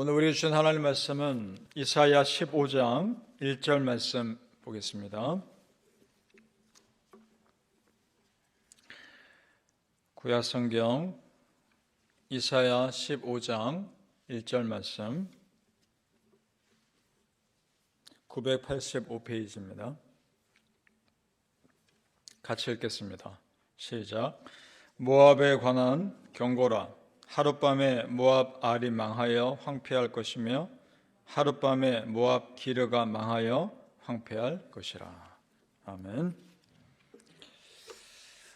오늘 우리 주신 하나님 말씀은 이사야 15장 1절 말씀 보겠습니다. 구약 성경 이사야 15장 1절 말씀 985페이지입니다. 같이 읽겠습니다. 시작. 모압에 관한 경고라. 하룻밤에 모압 알이 망하여 황폐할 것이며 하룻밤에 모압 기르가 망하여 황폐할 것이라. 아멘.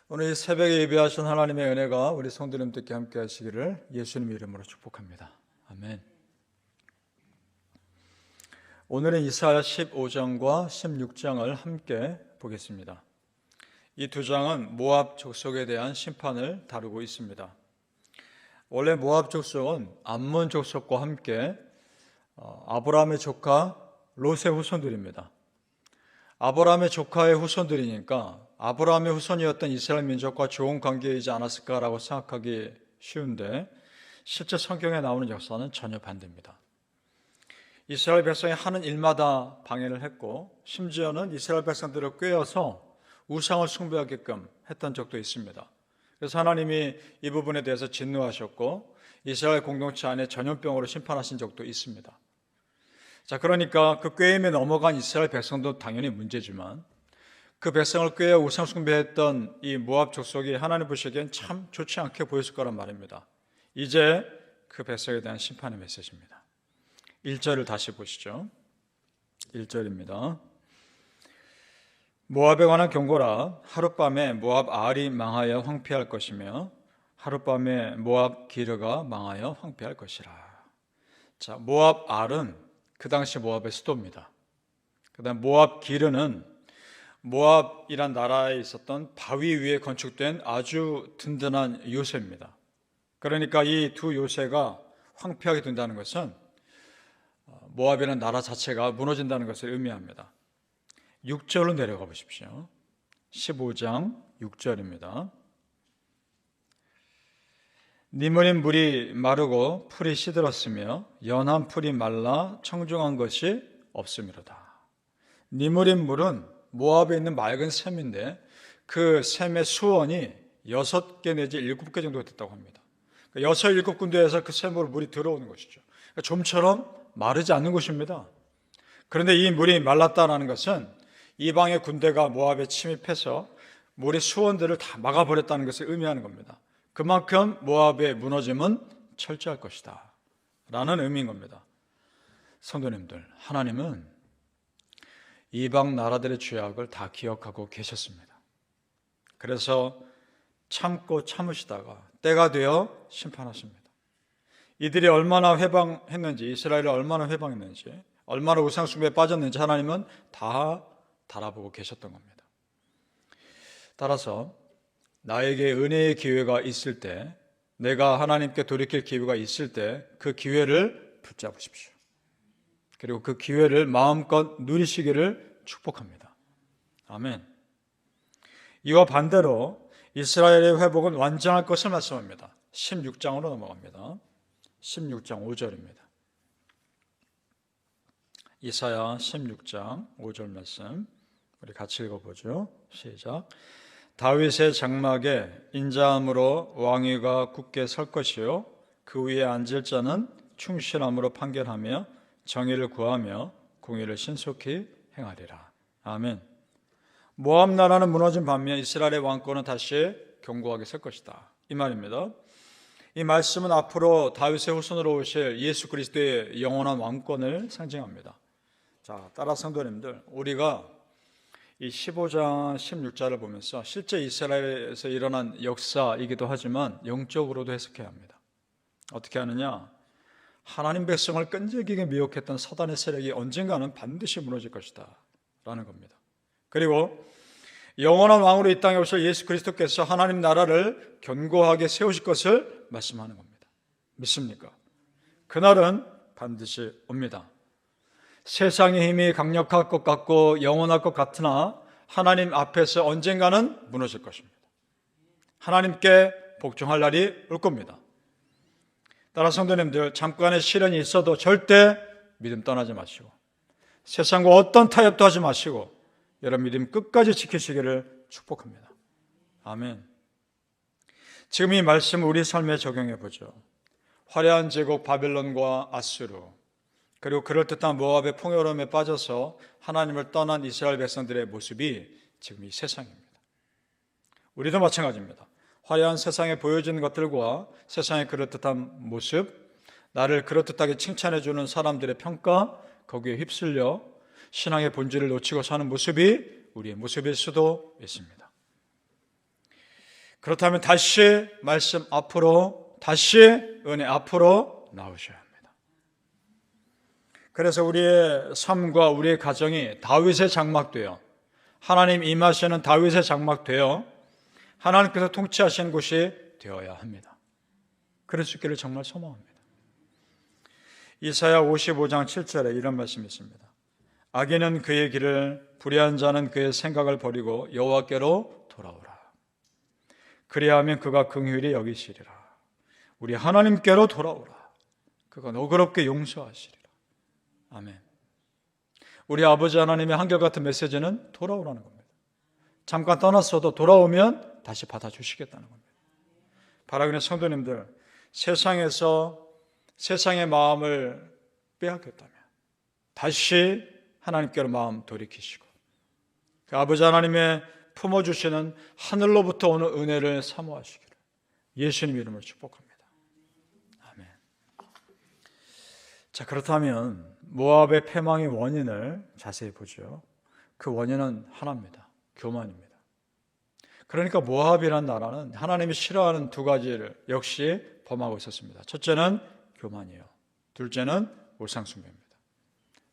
오늘 이 새벽에 예배하신 하나님의 은혜가 우리 성도님들께 함께 하시기를 예수님의 이름으로 축복합니다. 아멘. 오늘은 이사야 15장과 16장을 함께 보겠습니다. 이 두 장은 모압 족속에 대한 심판을 다루고 있습니다. 원래 모압 족속은 암몬 족속과 함께 아브라함의 조카 롯의 후손들입니다. 아브라함의 조카의 후손들이니까 아브라함의 후손이었던 이스라엘 민족과 좋은 관계이지 않았을까라고 생각하기 쉬운데 실제 성경에 나오는 역사는 전혀 반대입니다. 이스라엘 백성이 하는 일마다 방해를 했고 심지어는 이스라엘 백성들을 꾀어서 우상을 숭배하게끔 했던 적도 있습니다. 그래서 하나님이 이 부분에 대해서 진노하셨고 이스라엘 공동체 안에 전염병으로 심판하신 적도 있습니다. 자, 그러니까 그 꾀임에 넘어간 이스라엘 백성도 당연히 문제지만 그 백성을 꾀어 우상 숭배했던 이 모압 족속이 하나님 보시기엔 참 좋지 않게 보였을 거란 말입니다. 이제 그 백성에 대한 심판의 메시지입니다. 1절을 다시 보시죠. 1절입니다. 모압에 관한 경고라. 하룻밤에 모압 알이 망하여 황폐할 것이며 하룻밤에 모압 기르가 망하여 황폐할 것이라. 자, 모압 알은 그 당시 모압의 수도입니다. 그다음 모압 기르는 모압이란 나라에 있었던 바위 위에 건축된 아주 든든한 요새입니다. 그러니까 이 두 요새가 황폐하게 된다는 것은 모압이라는 나라 자체가 무너진다는 것을 의미합니다. 6절로 내려가 보십시오. 15장 6절입니다. 니무린 물이 마르고 풀이 시들었으며 연한 풀이 말라 청중한 것이 없음이로다. 니무린 물은 모압에 있는 맑은 샘인데 그 샘의 수원이 6개 내지 7개 정도 됐다고 합니다. 6, 7군데에서 그 샘으로 물이 들어오는 것이죠. 그러니까 좀처럼 마르지 않는 곳입니다. 그런데 이 물이 말랐다는 것은 이방의 군대가 모압에 침입해서 물의 수원들을 다 막아버렸다는 것을 의미하는 겁니다. 그만큼 모압의 무너짐은 철저할 것이다 라는 의미인 겁니다. 성도님들, 하나님은 이방 나라들의 죄악을 다 기억하고 계셨습니다. 그래서 참고 참으시다가 때가 되어 심판하십니다. 이들이 얼마나 회방했는지, 이스라엘이 얼마나 회방했는지, 얼마나 우상숭배에 빠졌는지 하나님은 다 달아보고 계셨던 겁니다. 따라서 나에게 은혜의 기회가 있을 때, 내가 하나님께 돌이킬 기회가 있을 때 그 기회를 붙잡으십시오. 그리고 그 기회를 마음껏 누리시기를 축복합니다. 아멘. 이와 반대로 이스라엘의 회복은 완전할 것을 말씀합니다. 16장으로 넘어갑니다. 16장 5절입니다. 이사야 16장 5절 말씀 우리 같이 읽어보죠. 시작. 다윗의 장막에 인자함으로 왕위가 굳게 설 것이요 그 위에 앉을 자는 충실함으로 판결하며 정의를 구하며 공의를 신속히 행하리라. 아멘. 모압 나라는 무너진 반면 이스라엘의 왕권은 다시 견고하게 설 것이다, 이 말입니다. 이 말씀은 앞으로 다윗의 후손으로 오실 예수 그리스도의 영원한 왕권을 상징합니다. 자, 따라 성도님들, 우리가 이 15장 16절을 보면서 실제 이스라엘에서 일어난 역사이기도 하지만 영적으로도 해석해야 합니다. 어떻게 하느냐? 하나님 백성을 끈질기게 미혹했던 사단의 세력이 언젠가는 반드시 무너질 것이다 라는 겁니다. 그리고 영원한 왕으로 이 땅에 오실 예수 그리스도께서 하나님 나라를 견고하게 세우실 것을 말씀하는 겁니다. 믿습니까? 그날은 반드시 옵니다. 세상의 힘이 강력할 것 같고 영원할 것 같으나 하나님 앞에서 언젠가는 무너질 것입니다. 하나님께 복종할 날이 올 겁니다. 따라 성도님들, 잠깐의 시련이 있어도 절대 믿음 떠나지 마시고 세상과 어떤 타협도 하지 마시고 여러분 믿음 끝까지 지키시기를 축복합니다. 아멘. 지금 이 말씀을 우리 삶에 적용해 보죠. 화려한 제국 바벨론과 아수르, 그리고 그럴듯한 모압의 풍요로움에 빠져서 하나님을 떠난 이스라엘 백성들의 모습이 지금 이 세상입니다. 우리도 마찬가지입니다. 화려한 세상에 보여지는 것들과 세상의 그럴듯한 모습, 나를 그럴듯하게 칭찬해주는 사람들의 평가, 거기에 휩쓸려 신앙의 본질을 놓치고 사는 모습이 우리의 모습일 수도 있습니다. 그렇다면 다시 말씀 앞으로, 다시 은혜 앞으로 나오셔야 합니다. 그래서 우리의 삶과 우리의 가정이 다윗의 장막되어, 하나님 임하시는 다윗의 장막되어 하나님께서 통치하시는 곳이 되어야 합니다. 그럴 수 있기를 정말 소망합니다. 이사야 55장 7절에 이런 말씀이 있습니다. 악인은 그의 길을, 불의한 자는 그의 생각을 버리고 여호와께로 돌아오라. 그리하면 그가 긍휼히 여기시리라. 우리 하나님께로 돌아오라. 그가 너그럽게 용서하시리라. 아멘. 우리 아버지 하나님의 한결같은 메시지는 돌아오라는 겁니다. 잠깐 떠났어도 돌아오면 다시 받아주시겠다는 겁니다. 바라기는 성도님들, 세상에서 세상의 마음을 빼앗겼다면 다시 하나님께로 마음 돌이키시고 그 아버지 하나님의 품어주시는 하늘로부터 오는 은혜를 사모하시기를 예수님 이름으로 축복합니다. 아멘. 자, 그렇다면 모압의 패망의 원인을 자세히 보죠. 그 원인은 하나입니다. 교만입니다. 그러니까 모압이라는 나라는 하나님이 싫어하는 두 가지를 역시 범하고 있었습니다. 첫째는 교만이에요. 둘째는 우상숭배입니다.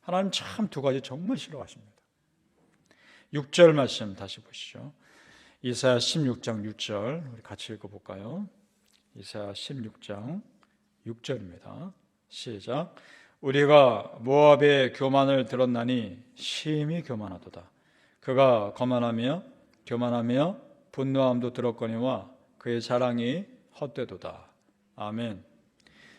하나님 참 두 가지 정말 싫어하십니다. 6절 말씀 다시 보시죠. 이사야 16장 6절 우리 같이 읽어볼까요? 이사야 16장 6절입니다. 시작. 우리가 모압의 교만을 들었나니 심히 교만하도다. 그가 거만하며 교만하며 분노함도 들었거니와 그의 자랑이 헛되도다. 아멘.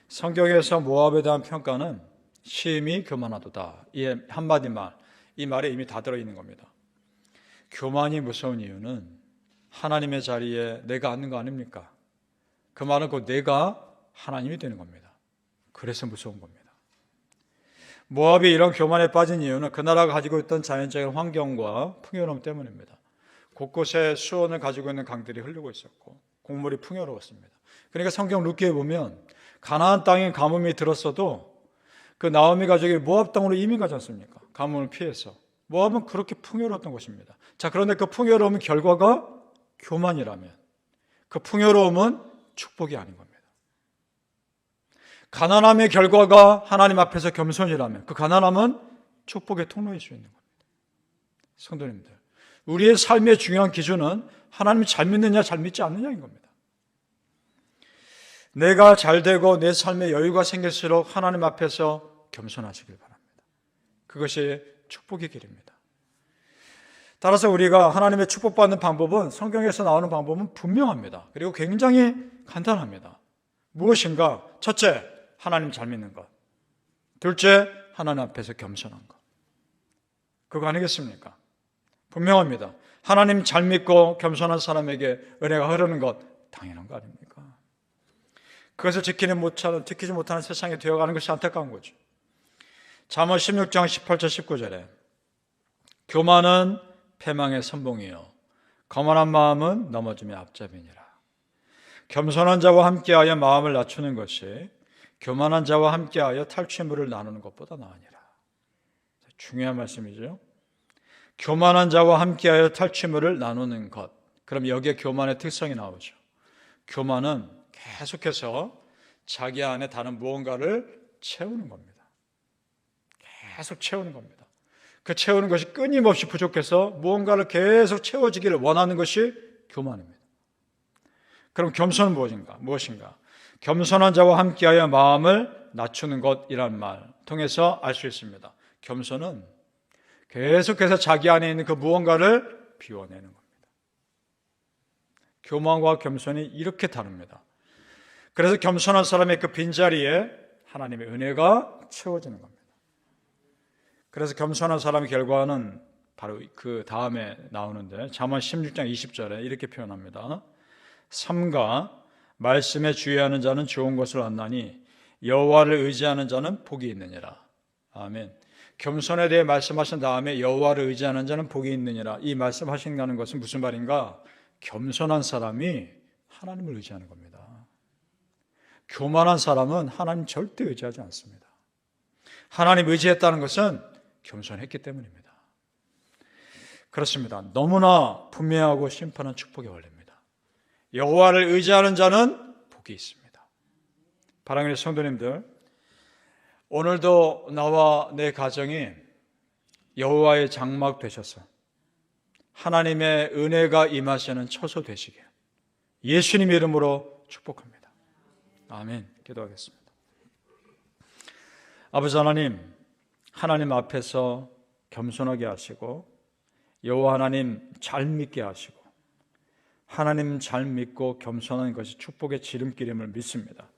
성경에서 모압에 대한 평가는 심히 교만하도다. 이 한마디 말, 이 말에 이미 다 들어있는 겁니다. 교만이 무서운 이유는 하나님의 자리에 내가 앉는 거 아닙니까? 그 말은 곧 내가 하나님이 되는 겁니다. 그래서 무서운 겁니다. 모압이 이런 교만에 빠진 이유는 그 나라가 가지고 있던 자연적인 환경과 풍요로움 때문입니다. 곳곳에 수온을 가지고 있는 강들이 흐르고 있었고 곡물이 풍요로웠습니다. 그러니까 성경 룻기에 보면 가나안 땅에 가뭄이 들었어도 그 나오미 가족이 모압 땅으로 이민 가지 않습니까? 가뭄을 피해서. 모압은 그렇게 풍요로웠던 곳입니다. 자, 그런데 그 풍요로움의 결과가 교만이라면 그 풍요로움은 축복이 아닌 겁니다. 가난함의 결과가 하나님 앞에서 겸손이라면 그 가난함은 축복의 통로일 수 있는 겁니다. 성도님들, 우리의 삶의 중요한 기준은 하나님을 잘 믿느냐 잘 믿지 않느냐인 겁니다. 내가 잘 되고 내 삶에 여유가 생길수록 하나님 앞에서 겸손하시길 바랍니다. 그것이 축복의 길입니다. 따라서 우리가 하나님의 축복받는 방법은 성경에서 나오는 방법은 분명합니다. 그리고 굉장히 간단합니다. 무엇인가? 첫째, 하나님 잘 믿는 것. 둘째, 하나님 앞에서 겸손한 것. 그거 아니겠습니까? 분명합니다. 하나님 잘 믿고 겸손한 사람에게 은혜가 흐르는 것 당연한 거 아닙니까? 그것을 지키지 못하는 세상에 되어가는 것이 안타까운 거죠. 잠언 16장 18절 19절에 교만은 패망의 선봉이요 거만한 마음은 넘어짐의 앞잡이니라. 겸손한 자와 함께하여 마음을 낮추는 것이 교만한 자와 함께하여 탈취물을 나누는 것보다 나으니라. 중요한 말씀이죠. 교만한 자와 함께하여 탈취물을 나누는 것. 그럼 여기에 교만의 특성이 나오죠. 교만은 계속해서 자기 안에 다른 무언가를 채우는 겁니다. 계속 채우는 겁니다. 그 채우는 것이 끊임없이 부족해서 무언가를 계속 채워지기를 원하는 것이 교만입니다. 그럼 겸손은 무엇인가? 겸손한 자와 함께하여 마음을 낮추는 것이란 말 통해서 알 수 있습니다. 겸손은 계속해서 자기 안에 있는 그 무언가를 비워내는 겁니다. 교만과 겸손이 이렇게 다릅니다. 그래서 겸손한 사람의 그 빈자리에 하나님의 은혜가 채워지는 겁니다. 그래서 겸손한 사람의 결과는 바로 그 다음에 나오는데 잠언 16장 20절에 이렇게 표현합니다. 삼가 말씀에 주의하는 자는 좋은 것을 얻나니 여호와를 의지하는 자는 복이 있느니라. 아멘. 겸손에 대해 말씀하신 다음에 여호와를 의지하는 자는 복이 있느니라. 이 말씀하신다는 것은 무슨 말인가? 겸손한 사람이 하나님을 의지하는 겁니다. 교만한 사람은 하나님 절대 의지하지 않습니다. 하나님 의지했다는 것은 겸손했기 때문입니다. 그렇습니다. 너무나 분명하고 심판한 축복의 원리입니다. 여호와를 의지하는 자는 복이 있습니다. 사랑하는 성도님들, 오늘도 나와 내 가정이 여호와의 장막 되셔서 하나님의 은혜가 임하시는 처소 되시길 예수님 이름으로 축복합니다. 아멘. 기도하겠습니다. 아버지 하나님, 하나님 앞에서 겸손하게 하시고 여호와 하나님 잘 믿게 하시고 하나님 잘 믿고 겸손한 것이 축복의 지름길임을 믿습니다.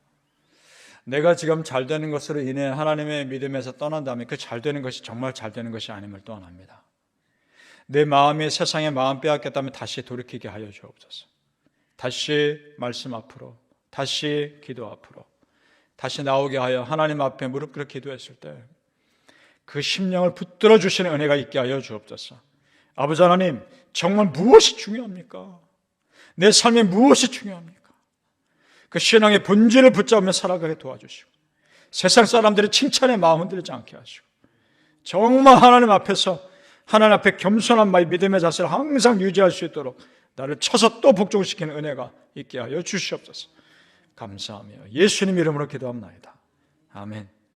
내가 지금 잘 되는 것으로 인해 하나님의 믿음에서 떠난다면 그 잘 되는 것이 정말 잘 되는 것이 아님을 또 압니다. 내 마음이 세상에 마음 빼앗겼다면 다시 돌이키게 하여 주옵소서. 다시 말씀 앞으로, 다시 기도 앞으로, 다시 나오게 하여 하나님 앞에 무릎 꿇어 기도했을 때 그 심령을 붙들어 주시는 은혜가 있게 하여 주옵소서. 아버지 하나님, 정말 무엇이 중요합니까? 내 삶에 무엇이 중요합니까? 그 신앙의 본질을 붙잡으며 살아가게 도와주시고 세상 사람들의 칭찬에 마음 흔들리지 않게 하시고 정말 하나님 앞에서 하나님 앞에 겸손한 마음 믿음의 자세를 항상 유지할 수 있도록 나를 쳐서 또 복종시키는 은혜가 있게 하여 주시옵소서. 감사하며 예수님 이름으로 기도합나이다. 아멘.